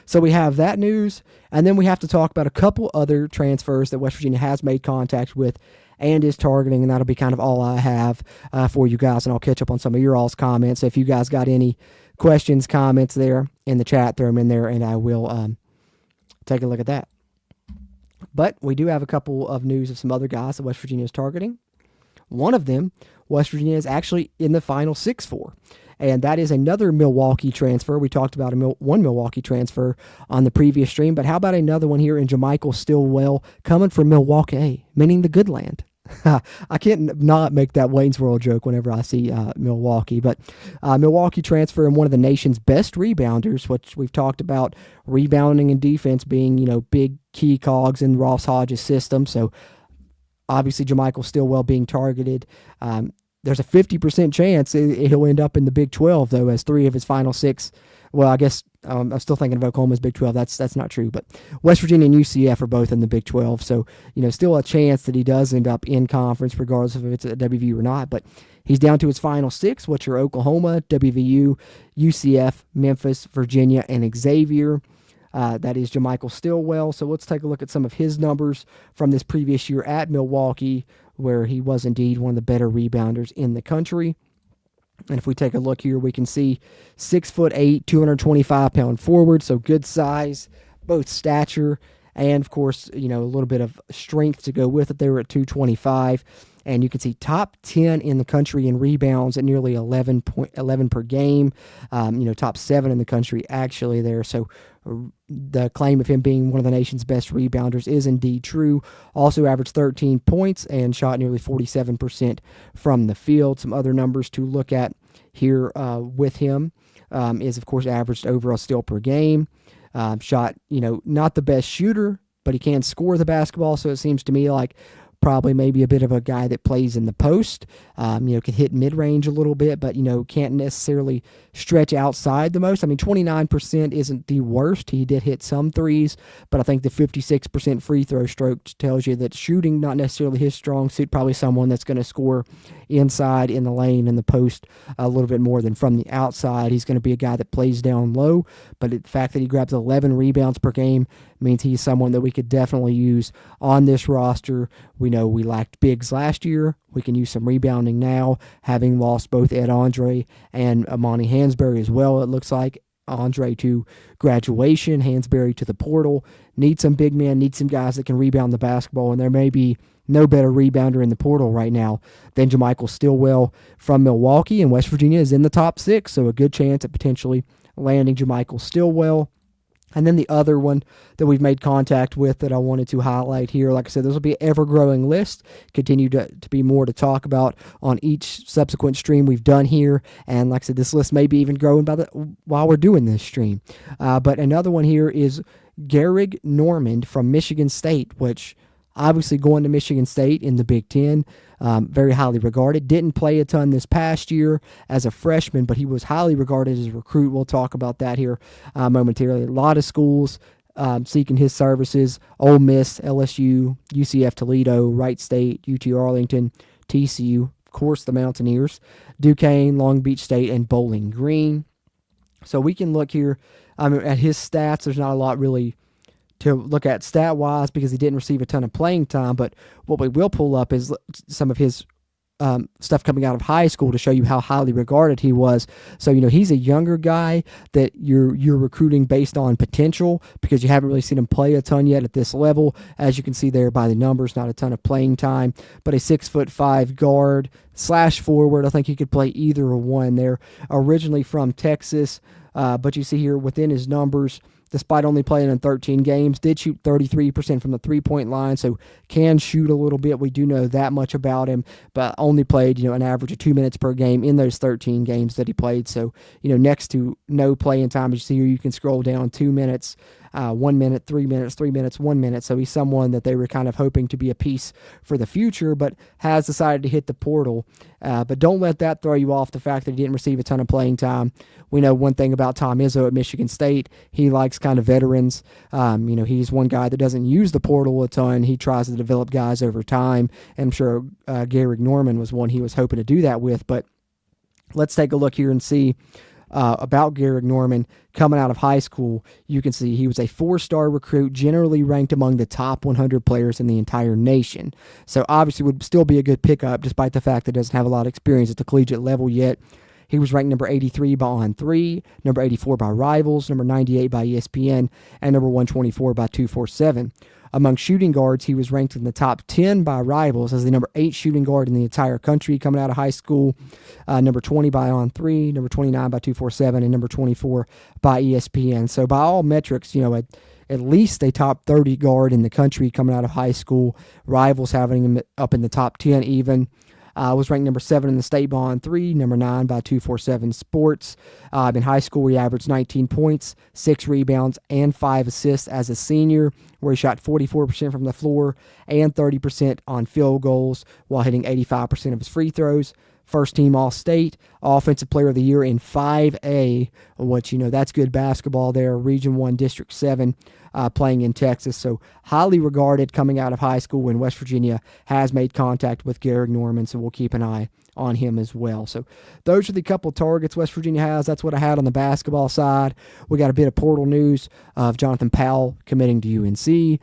So we have that news, and then we have to talk about a couple other transfers that West Virginia has made contact with and is targeting, and that'll be kind of all I have for you guys, and I'll catch up on some of your all's comments. So if you guys got any questions, comments there in the chat, throw them in there, and I will take a look at that. But we do have a couple of news of some other guys that West Virginia is targeting. One of them, West Virginia is actually in the final 6 for. And that is another Milwaukee transfer. We talked about one Milwaukee transfer on the previous stream, but how about another one here in Jermichael Stillwell coming from Milwaukee, meaning the good land. I can't not make that Wayne's World joke whenever I see Milwaukee. But Milwaukee transfer and one of the nation's best rebounders, which we've talked about rebounding and defense being, big key cogs in Ross Hodge's system. So obviously Jermichael Stillwell being targeted. There's a 50% chance he'll end up in the Big 12, though, as 3 of his final 6. Well, I guess I'm still thinking of Oklahoma's Big 12. That's not true. But West Virginia and UCF are both in the Big 12. So, still a chance that he does end up in conference, regardless of if it's at WVU or not. But he's down to his final 6, which are Oklahoma, WVU, UCF, Memphis, Virginia, and Xavier. That is Jermichael Stillwell. So let's take a look at some of his numbers from this previous year at Milwaukee, where he was indeed one of the better rebounders in the country. And if we take a look here, we can see 6'8", 225-pound forward, so good size, both stature and, of course, a little bit of strength to go with it. They were at 225. And you can see top 10 in the country in rebounds at nearly 11 per game. Top 7 in the country actually there. So the claim of him being one of the nation's best rebounders is indeed true. Also averaged 13 points and shot nearly 47% from the field. Some other numbers to look at here with him is, of course, averaged overall steal per game. Shot, not the best shooter, but he can score the basketball. So it seems to me like probably maybe a bit of a guy that plays in the post, can hit mid-range a little bit, but, can't necessarily stretch outside the most. 29% isn't the worst. He did hit some threes, but I think the 56% free throw stroke tells you that shooting, not necessarily his strong suit, probably someone that's going to score inside in the lane in the post a little bit more than from the outside. He's going to be a guy that plays down low, but the fact that he grabs 11 rebounds per game means he's someone that we could definitely use on this roster. We know we lacked bigs last year. We can use some rebounding now, having lost both Ed Andre and Amani Hansberry as well, it looks like. Andre to graduation, Hansberry to the portal. Need some big men, need some guys that can rebound the basketball, and there may be no better rebounder in the portal right now than Jermichael Stillwell from Milwaukee, and West Virginia is in the top 6, so a good chance at potentially landing Jermichael Stillwell. And then the other one that we've made contact with that I wanted to highlight here, like I said, this will be an ever-growing list. Continue to be more to talk about on each subsequent stream we've done here. And like I said, this list may be even growing while we're doing this stream. But another one here is Gehrig Normand from Michigan State, which obviously going to Michigan State in the Big Ten, very highly regarded. Didn't play a ton this past year as a freshman, but he was highly regarded as a recruit. We'll talk about that here momentarily. A lot of schools seeking his services: Ole Miss, LSU, UCF Toledo, Wright State, UT Arlington, TCU, of course the Mountaineers, Duquesne, Long Beach State, and Bowling Green. So we can look here at his stats. There's not a lot really to look at stat-wise because he didn't receive a ton of playing time, but what we will pull up is some of his stuff coming out of high school to show you how highly regarded he was. So, he's a younger guy that you're recruiting based on potential because you haven't really seen him play a ton yet at this level. As you can see there by the numbers, not a ton of playing time, but a 6'5" guard / forward. I think he could play either one there. Originally from Texas, but you see here within his numbers, despite only playing in 13 games, did shoot 33% from the three-point line, so can shoot a little bit. We do know that much about him, but only played, an average of 2 minutes per game in those 13 games that he played. So, next to no playing time, as you see here, you can scroll down 2 minutes, 1 minute, 3 minutes, 3 minutes, 1 minute. So he's someone that they were kind of hoping to be a piece for the future, but has decided to hit the portal. But don't let that throw you off the fact that he didn't receive a ton of playing time. We know one thing about Tom Izzo at Michigan State. He likes kind of veterans. He's one guy that doesn't use the portal a ton. He tries to develop guys over time. And I'm sure Gehrig Normand was one he was hoping to do that with. But let's take a look here and see about Gehrig Normand coming out of high school. You can see he was a 4-star recruit, generally ranked among the top 100 players in the entire nation. So obviously would still be a good pickup despite the fact that he doesn't have a lot of experience at the collegiate level yet. He was ranked number 83 by On3, number 84 by Rivals, number 98 by ESPN, and number 124 by 247. Among shooting guards, he was ranked in the top 10 by Rivals as the number 8 shooting guard in the entire country coming out of high school, number 20 by On3, number 29 by 247, and number 24 by ESPN. So by all metrics, at least a top 30 guard in the country coming out of high school. Rivals having him up in the top 10 even. Was ranked number 7 in the state by On3, number 9 by 247 Sports. In high school, he averaged 19 points, 6 rebounds, and 5 assists as a senior, where he shot 44% from the floor and 30% on field goals while hitting 85% of his free throws. First team All-State, Offensive Player of the Year in 5A, which, that's good basketball there. Region 1, District 7, playing in Texas. So highly regarded coming out of high school in West Virginia, has made contact with Garrick Norman, so we'll keep an eye on him as well. So those are the couple targets West Virginia has. That's what I had on the basketball side. We got a bit of portal news of Jonathan Powell committing to UNC.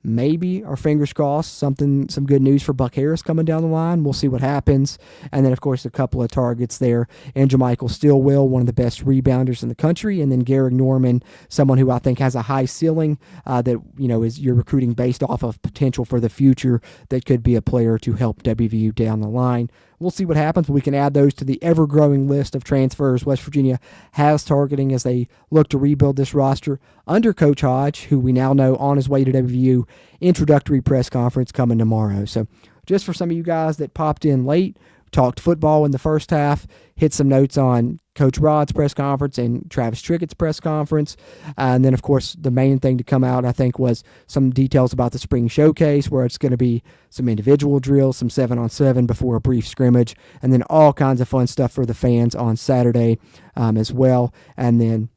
Maybe, our fingers crossed, some good news for Buck Harris coming down the line. We'll see what happens. And then, of course, a couple of targets there. And Jermichael Stillwell, one of the best rebounders in the country. And then Garrick Norman, someone who I think has a high ceiling that, is you're recruiting based off of potential for the future that could be a player to help WVU down the line. We'll see what happens. We can add those to the ever-growing list of transfers West Virginia has targeting as they look to rebuild this roster under Coach Hodge, who we now know on his way to WVU. Introductory press conference coming tomorrow. So just for some of you guys that popped in late, talked football in the first half, hit some notes on Coach Rod's press conference and Travis Trickett's press conference. And then, of course, the main thing to come out, I think, was some details about the spring showcase, where it's going to be some individual drills, some 7-on-7 before a brief scrimmage, and then all kinds of fun stuff for the fans on Saturday as well. And then,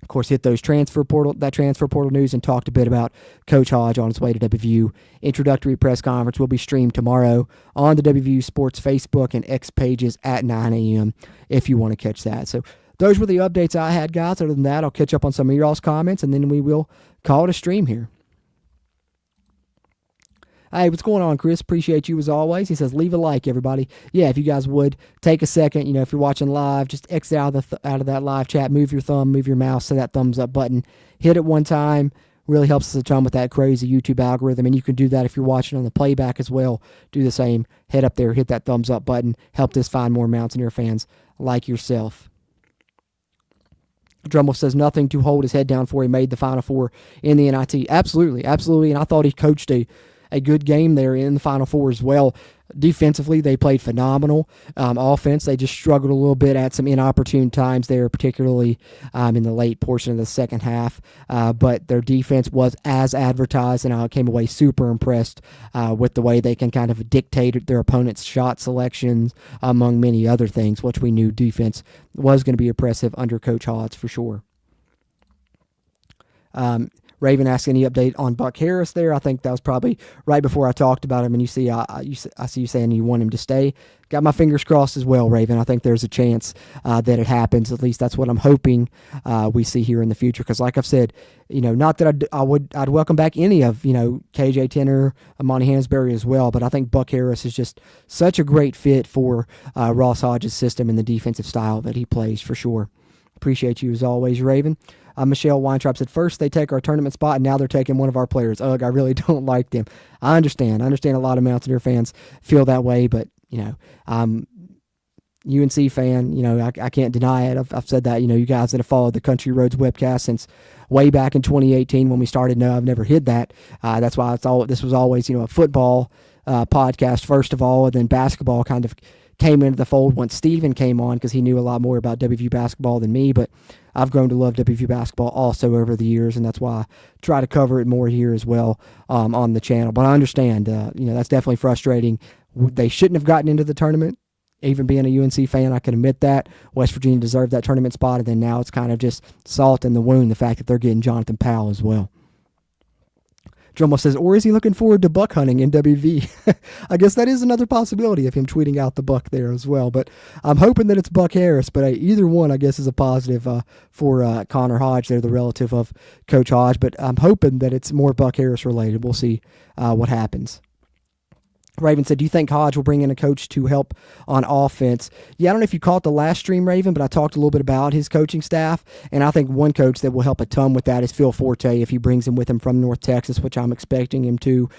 of course, hit that transfer portal news and talked a bit about Coach Hodge on his way to WVU. Introductory press conference will be streamed tomorrow on the WVU Sports Facebook and X pages at 9 a.m. if you want to catch that. So those were the updates I had, guys. Other than that, I'll catch up on some of y'all's comments, and then we will call it a stream here. Hey, what's going on, Chris? Appreciate you as always. He says, leave a like, everybody. Yeah, if you guys would, take a second. If you're watching live, just exit out of that live chat, move your thumb, move your mouse to that thumbs up button. Hit it one time. Really helps us a ton with that crazy YouTube algorithm. And you can do that if you're watching on the playback as well. Do the same. Head up there, hit that thumbs up button. Help us find more Mountaineer fans like yourself. Drummel says nothing to hold his head down for. He made the Final Four in the NIT. Absolutely. And I thought he coached a good game there in the Final Four as well. Defensively, they played phenomenal. Offense, they just struggled a little bit at some inopportune times there, particularly in the late portion of the second half. But their defense was as advertised, and I came away super impressed with the way they can kind of dictate their opponent's shot selections, among many other things, which we knew defense was going to be impressive under Coach Hodge for sure. Raven asked any update on Buck Harris there. I think that was probably right before I talked about him, and I see you saying you want him to stay. Got my fingers crossed as well, Raven. I think there's a chance that it happens. At least that's what I'm hoping we see here in the future. Because like I've said, not that I'd welcome back any of KJ Tenner, Amani Hansberry as well, but I think Buck Harris is just such a great fit for Ross Hodge's system and the defensive style that he plays for sure. Appreciate you as always, Raven. Michelle Weintraub said, first they take our tournament spot, and now they're taking one of our players. Ugh, I really don't like them. I understand. A lot of Mountaineer fans feel that way, but, I'm UNC fan. I can't deny it. I've said that. You guys that have followed the Country Roads webcast since way back in 2018 when we started. No, I've never hid that. That's why this was always, a football podcast first of all, and then basketball kind of came into the fold once Steven came on because he knew a lot more about WVU basketball than me, but I've grown to love WVU basketball also over the years, and that's why I try to cover it more here as well on the channel. But I understand, that's definitely frustrating. They shouldn't have gotten into the tournament. Even being a UNC fan, I can admit that. West Virginia deserved that tournament spot, and then now it's kind of just salt in the wound, the fact that they're getting Jonathan Powell as well. Drummel says, or is he looking forward to buck hunting in WV? I guess that is another possibility of him tweeting out the buck there as well. But I'm hoping that it's Buck Harris. But either one, I guess, is a positive for Connor Hodge. They're the relative of Coach Hodge. But I'm hoping that it's more Buck Harris related. We'll see what happens. Raven said, do you think Hodge will bring in a coach to help on offense? Yeah, I don't know if you caught the last stream, Raven, but I talked a little bit about his coaching staff, and I think one coach that will help a ton with that is Phil Forte if he brings him with him from North Texas, which I'm expecting him to.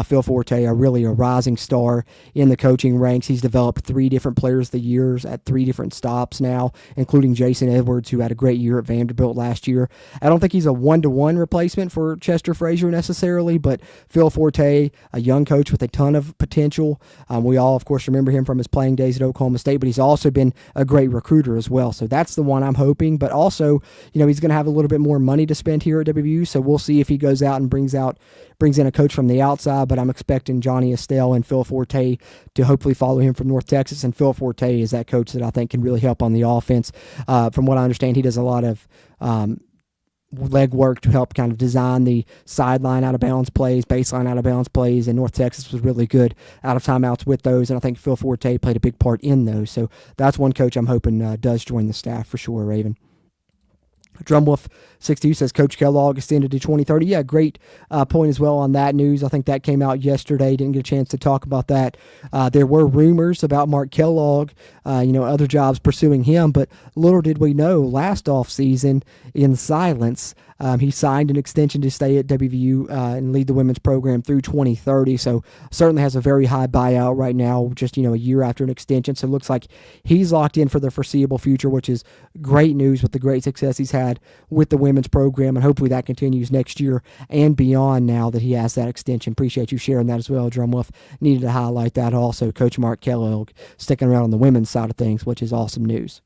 Phil Forte, a rising star in the coaching ranks. He's developed 3 different players of the years at 3 different stops now, including Jason Edwards, who had a great year at Vanderbilt last year. I don't think he's a one-to-one replacement for Chester Frazier necessarily, but Phil Forte, a young coach with a ton of potential. We all, of course, remember him from his playing days at Oklahoma State, but he's also been a great recruiter as well. So that's the one I'm hoping. But also, he's going to have a little bit more money to spend here at WVU, so we'll see if he goes out and brings in a coach from the outside. But I'm expecting Johnny Estelle and Phil Forte to hopefully follow him from North Texas. And Phil Forte is that coach that I think can really help on the offense. From what I understand, he does a lot of leg work to help kind of design the sideline out of bounds plays, baseline out of bounds plays, and North Texas was really good out of timeouts with those, and I think Phil Forte played a big part in those. So that's one coach I'm hoping does join the staff for sure, Raven. Drumwolf62 says Coach Kellogg extended to 2030. Yeah, great point as well on that news. I think that came out yesterday. Didn't get a chance to talk about that. There were rumors about Mark Kellogg, other jobs pursuing him, but little did we know last offseason in silence, he signed an extension to stay at WVU and lead the women's program through 2030. So certainly has a very high buyout right now, just, a year after an extension. So it looks like he's locked in for the foreseeable future, which is great news with the great success he's had with the women's program. And hopefully that continues next year and beyond now that he has that extension. Appreciate you sharing that as well, Drumwolf. Needed to highlight that also. Coach Mark Kellogg sticking around on the women's side of things, which is awesome news.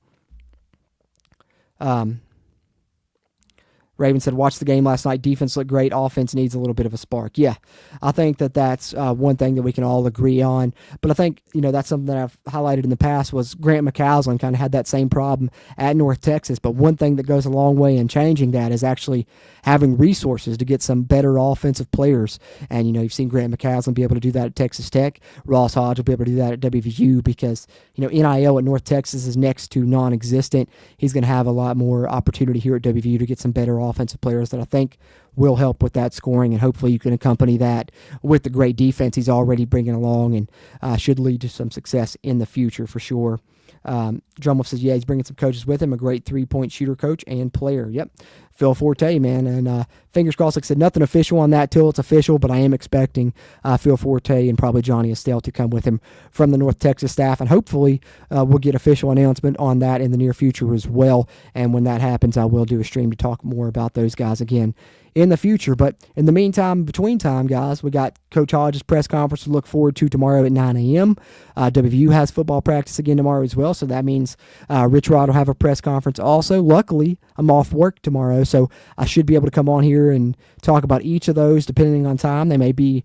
Raven said, watch the game last night. Defense looked great. Offense needs a little bit of a spark. Yeah, I think that's one thing that we can all agree on. But I think, that's something that I've highlighted in the past was Grant McCaslin kind of had that same problem at North Texas. But one thing that goes a long way in changing that is actually having resources to get some better offensive players. And, you've seen Grant McCaslin be able to do that at Texas Tech. Ross Hodge will be able to do that at WVU because, NIL at North Texas is next to non-existent. He's going to have a lot more opportunity here at WVU to get some better offensive players that I think will help with that scoring, and hopefully you can accompany that with the great defense he's already bringing along, and should lead to some success in the future for sure. Drumwolf says, yeah, he's bringing some coaches with him, a great three-point shooter coach and player. Yep. Phil Forte, man, and fingers crossed. Like I said, nothing official on that till it's official, but I am expecting Phil Forte and probably Johnny Estelle to come with him from the North Texas staff, and hopefully we'll get official announcement on that in the near future as well. And when that happens, I will do a stream to talk more about those guys again in the future. But in the meantime, between time, guys, we got Coach Hodge's press conference to look forward to tomorrow at 9 a.m. WVU has football practice again tomorrow as well, so that means Rich Rod will have a press conference also. Luckily, I'm off work tomorrow, so I should be able to come on here and talk about each of those depending on time. They may be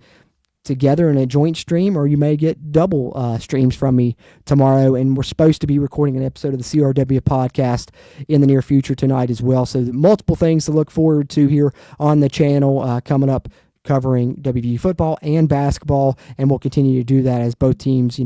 together in a joint stream, or you may get double streams from me tomorrow. And we're supposed to be recording an episode of the CRW podcast in the near future tonight as well. So multiple things to look forward to here on the channel coming up, covering WVU football and basketball. And we'll continue to do that as both teams,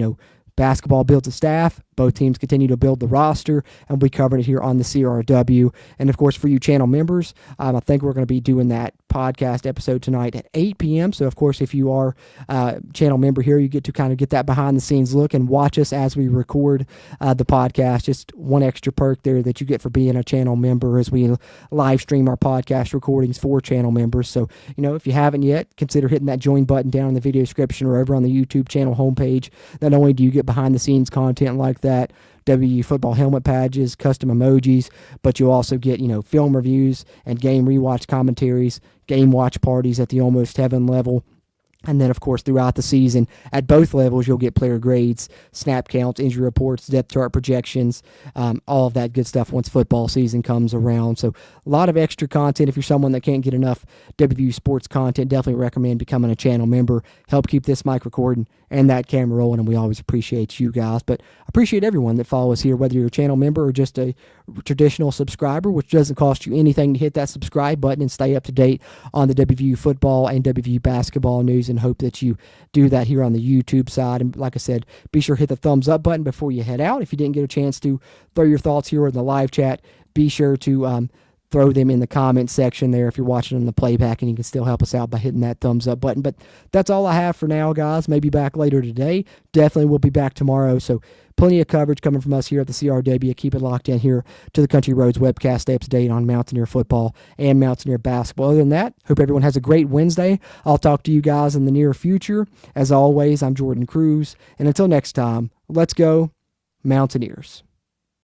basketball builds a staff, both teams continue to build the roster, and we covered it here on the CRW. And of course, for you channel members, I think we're going to be doing that podcast episode tonight at 8 p.m. So of course, if you are a channel member here, you get to kind of get that behind the scenes look and watch us as we record the podcast. Just one extra perk there that you get for being a channel member as we live stream our podcast recordings for channel members. So, if you haven't yet, consider hitting that join button down in the video description or over on the YouTube channel homepage. Not only do you get behind the scenes content like that, WVU football helmet badges, custom emojis, but you'll also get, film reviews and game rewatch commentaries, game watch parties at the Almost Heaven level. And then, of course, throughout the season, at both levels, you'll get player grades, snap counts, injury reports, depth chart projections, all of that good stuff once football season comes around. So a lot of extra content. If you're someone that can't get enough WVU sports content, definitely recommend becoming a channel member. Help keep this mic recording and that camera rolling, and we always appreciate you guys. But appreciate everyone that follows here, whether you're a channel member or just a traditional subscriber, which doesn't cost you anything to hit that subscribe button and stay up to date on the WVU football and WVU basketball news, and hope that you do that here on the YouTube side. And like I said, be sure to hit the thumbs up button before you head out. If you didn't get a chance to throw your thoughts here in the live chat, be sure to throw them in the comment section there if you're watching on the playback, and you can still help us out by hitting that thumbs up button. But that's all I have for now, guys. Maybe back later today. Definitely we'll be back tomorrow. So plenty of coverage coming from us here at the CRW. Keep it locked in here to the Country Roads webcast. Stay up to date on Mountaineer football and Mountaineer basketball. Other than that, hope everyone has a great Wednesday. I'll talk to you guys in the near future. As always, I'm Jordan Cruz. And until next time, let's go Mountaineers.